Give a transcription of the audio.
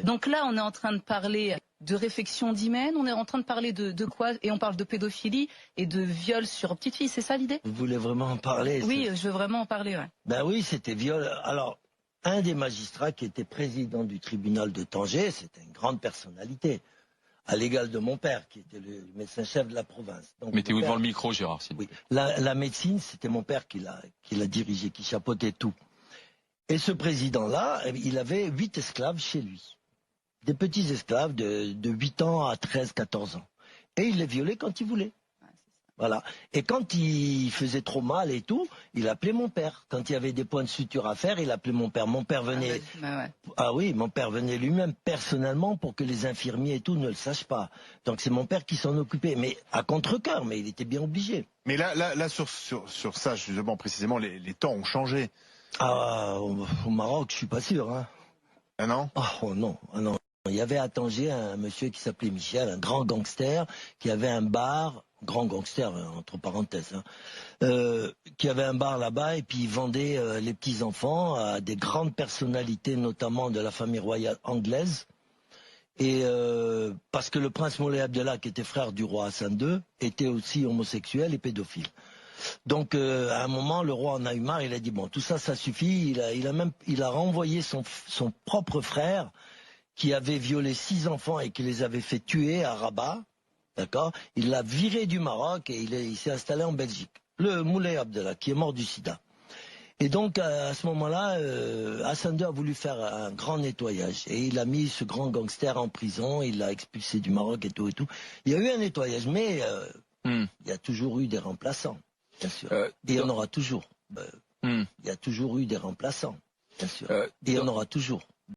Donc là, on est en train de parler de réfection d'hymen, on est en train de parler de quoi? Et on parle de pédophilie et de viol sur petite fille, c'est ça l'idée? Vous voulez vraiment en parler? Oui, je veux vraiment en parler, ouais. Ben oui, c'était viol. Alors, un des magistrats qui était président du tribunal de Tanger, c'était une grande personnalité, à l'égal de mon père, qui était le médecin-chef de la province. Mettez-vous devant le micro, Gérard. Oui, la médecine, c'était mon père qui l'a dirigé, qui chapeautait tout. Et ce président-là, il avait 8 esclaves chez lui. Des petits esclaves de 8 ans à 13, 14 ans. Et il les violait quand il voulait. Voilà. Et quand il faisait trop mal et tout, il appelait mon père. Quand il y avait des points de suture à faire, il appelait mon père. Mon père venait... Ah oui, mon père venait lui-même personnellement pour que les infirmiers et tout ne le sachent pas. Donc c'est mon père qui s'en occupait. Mais à contre-cœur, mais il était bien obligé. Mais là sur ça, justement, précisément, les temps ont changé. Ah, au Maroc, je suis pas sûr. Hein. Ah non? Oh non, ah non. Il y avait à Tanger un monsieur qui s'appelait Michel, un grand gangster, qui avait un bar, grand gangster entre parenthèses, hein, qui avait un bar là-bas et puis il vendait les petits-enfants à des grandes personnalités, notamment de la famille royale anglaise. Et parce que le prince Moulay Abdellah, qui était frère du roi Hassan II, était aussi homosexuel et pédophile. Donc à un moment, le roi en a eu marre, il a dit bon, tout ça, ça suffit. Il a renvoyé son propre frère, qui avait violé 6 enfants et qui les avait fait tuer à Rabat, d'accord. Il l'a viré du Maroc et il s'est installé en Belgique. Le Moulay Abdellah, qui est mort du sida. Et donc, à ce moment-là, Hassan II a voulu faire un grand nettoyage. Et il a mis ce grand gangster en prison, il l'a expulsé du Maroc et tout et tout. Il y a eu un nettoyage, mais il y a toujours eu des remplaçants, bien sûr. Et il y en aura toujours. Il y a toujours eu des remplaçants, bien sûr. Et il y en aura toujours.